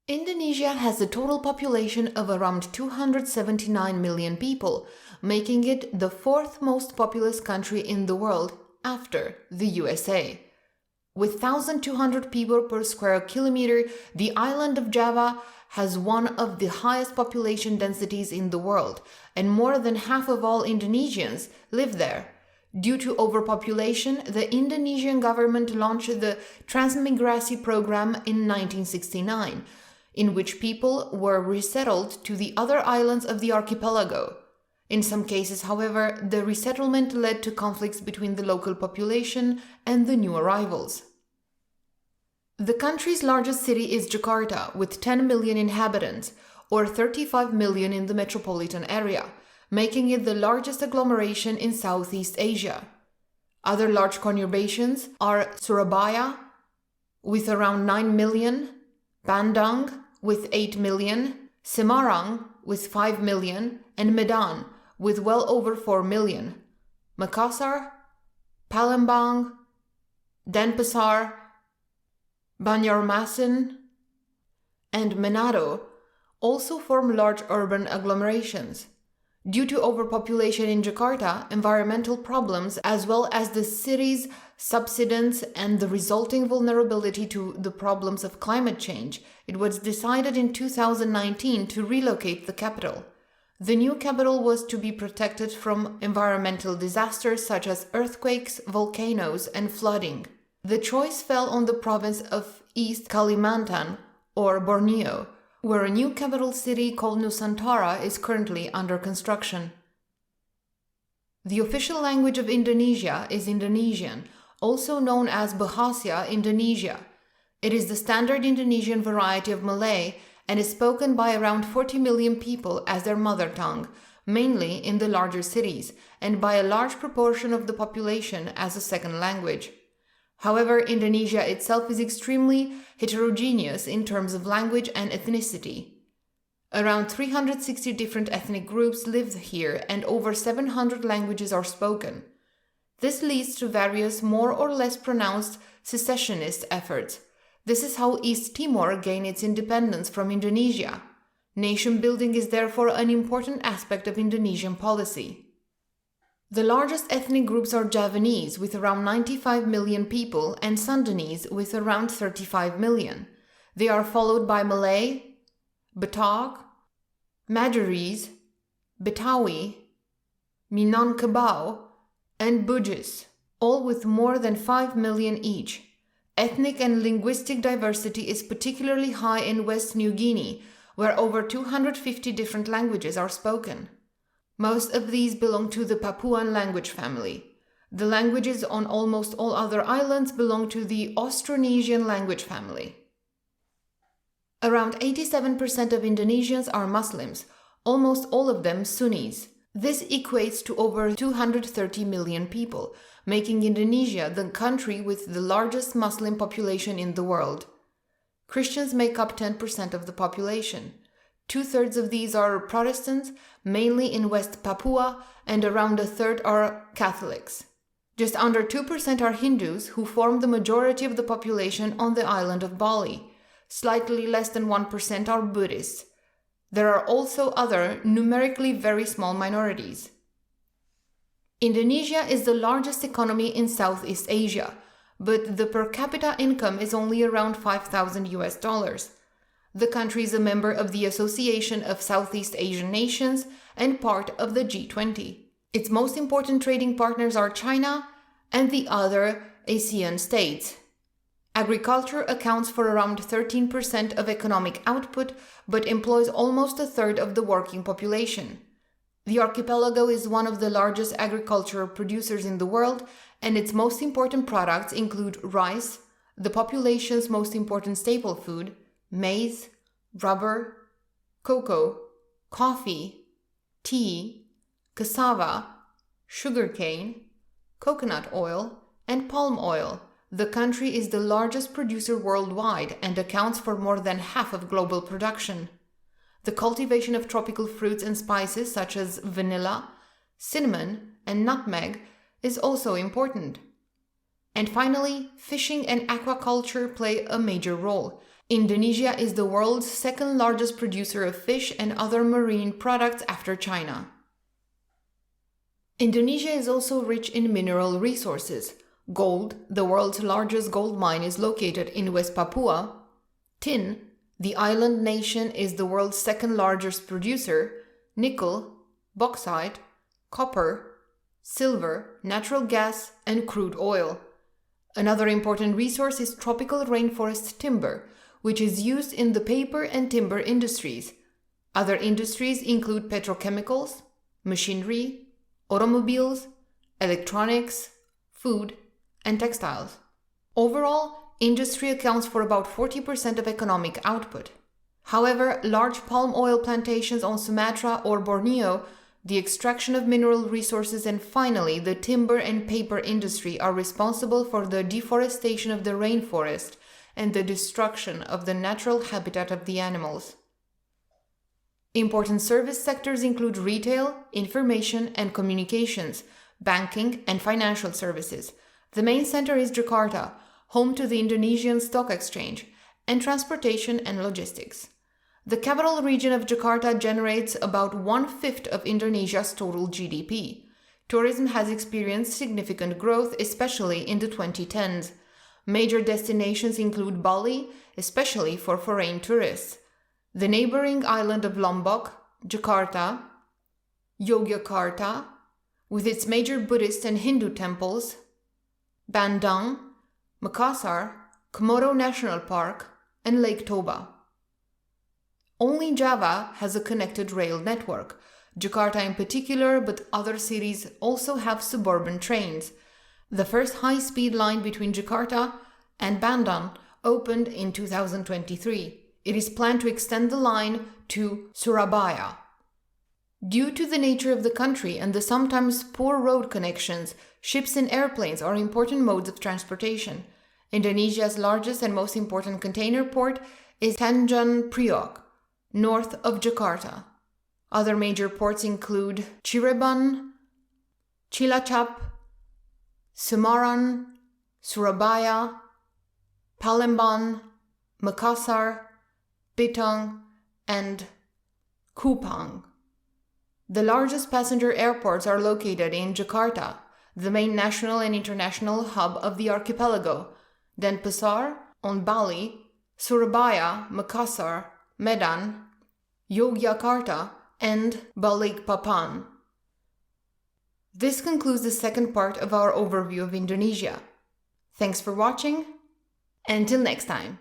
Indonesia has a total population of around 279 million people, making it the fourth most populous country in the world after the USA. With 1,200 people per square kilometer, the island of Java has one of the highest population densities in the world, and more than half of all Indonesians live there. Due to overpopulation, the Indonesian government launched the Transmigrasi program in 1969, in which people were resettled to the other islands of the archipelago. In some cases, however, the resettlement led to conflicts between the local population and the new arrivals. The country's largest city is Jakarta, with 10 million inhabitants, or 35 million in the metropolitan area, making it the largest agglomeration in Southeast Asia. Other large conurbations are Surabaya, with around 9 million, Bandung, with 8 million, Semarang, with 5 million, and Medan, with well over 4 million. Makassar, Palembang, Denpasar, Banjarmasin, and Manado also form large urban agglomerations. Due to overpopulation in Jakarta, environmental problems, as well as the city's subsidence and the resulting vulnerability to the problems of climate change, it was decided in 2019 to relocate the capital. The new capital was to be protected from environmental disasters such as earthquakes, volcanoes, and flooding. The choice fell on the province of East Kalimantan, or Borneo, where a new capital city called Nusantara is currently under construction. The official language of Indonesia is Indonesian, also known as Bahasa Indonesia. It is the standard Indonesian variety of Malay and is spoken by around 40 million people as their mother tongue, mainly in the larger cities, and by a large proportion of the population as a second language. However, Indonesia itself is extremely heterogeneous in terms of language and ethnicity. Around 360 different ethnic groups live here and over 700 languages are spoken. This leads to various more or less pronounced secessionist efforts. This is how East Timor gained its independence from Indonesia. Nation building is therefore an important aspect of Indonesian policy. The largest ethnic groups are Javanese, with around 95 million people, and Sundanese, with around 35 million. They are followed by Malay, Batak, Madurese, Betawi, Minangkabau, and Bugis, all with more than 5 million each. Ethnic and linguistic diversity is particularly high in West New Guinea, where over 250 different languages are spoken. Most of these belong to the Papuan language family. The languages on almost all other islands belong to the Austronesian language family. Around 87% of Indonesians are Muslims, almost all of them Sunnis. This equates to over 230 million people, making Indonesia the country with the largest Muslim population in the world. Christians make up 10% of the population. 2/3 of these are Protestants, mainly in West Papua, and around a third are Catholics. Just under 2% are Hindus, who form the majority of the population on the island of Bali. Slightly less than 1% are Buddhists. There are also other, numerically very small minorities. Indonesia is the largest economy in Southeast Asia, but the per capita income is only around $5,000. The country is a member of the Association of Southeast Asian Nations and part of the G20. Its most important trading partners are China and the other ASEAN states. Agriculture accounts for around 13% of economic output, but employs almost a third of the working population. The archipelago is one of the largest agricultural producers in the world, and its most important products include rice, the population's most important staple food, maize, rubber, cocoa, coffee, tea, cassava, sugarcane, coconut oil, and palm oil. The country is the largest producer worldwide and accounts for more than half of global production. The cultivation of tropical fruits and spices such as vanilla, cinnamon, and nutmeg is also important. And finally, fishing and aquaculture play a major role. Indonesia is the world's second largest producer of fish and other marine products after China. Indonesia is also rich in mineral resources. Gold, the world's largest gold mine, is located in West Papua. Tin, the island nation, is the world's second largest producer. Nickel, bauxite, copper, silver, natural gas, and crude oil. Another important resource is tropical rainforest timber, which is used in the paper and timber industries. Other industries include petrochemicals, machinery, automobiles, electronics, food, and textiles. Overall, industry accounts for about 40% of economic output. However, large palm oil plantations on Sumatra or Borneo, the extraction of mineral resources, and finally the timber and paper industry are responsible for the deforestation of the rainforest and the destruction of the natural habitat of the animals. Important service sectors include retail, information and communications, banking and financial services. The main center is Jakarta, home to the Indonesian Stock Exchange, and transportation and logistics. The capital region of Jakarta generates about 1/5 of Indonesia's total GDP. Tourism has experienced significant growth, especially in the 2010s. Major destinations include Bali, especially for foreign tourists, the neighboring island of Lombok, Jakarta, Yogyakarta, with its major Buddhist and Hindu temples, Bandung, Makassar, Komodo National Park, and Lake Toba. Only Java has a connected rail network. Jakarta in particular, but other cities also have suburban trains. The first high-speed line between Jakarta and Bandung opened in 2023. It is planned to extend the line to Surabaya. Due to the nature of the country and the sometimes poor road connections, ships and airplanes are important modes of transportation. Indonesia's largest and most important container port is Tanjung Priok, north of Jakarta. Other major ports include Cirebon, Cilacap, Semarang, Surabaya, Palembang, Makassar, Bitung, and Kupang. The largest passenger airports are located in Jakarta, the main national and international hub of the archipelago, Denpasar on Bali, Surabaya, Makassar, Medan, Yogyakarta, and Balikpapan. This concludes the second part of our overview of Indonesia. Thanks for watching. Until next time.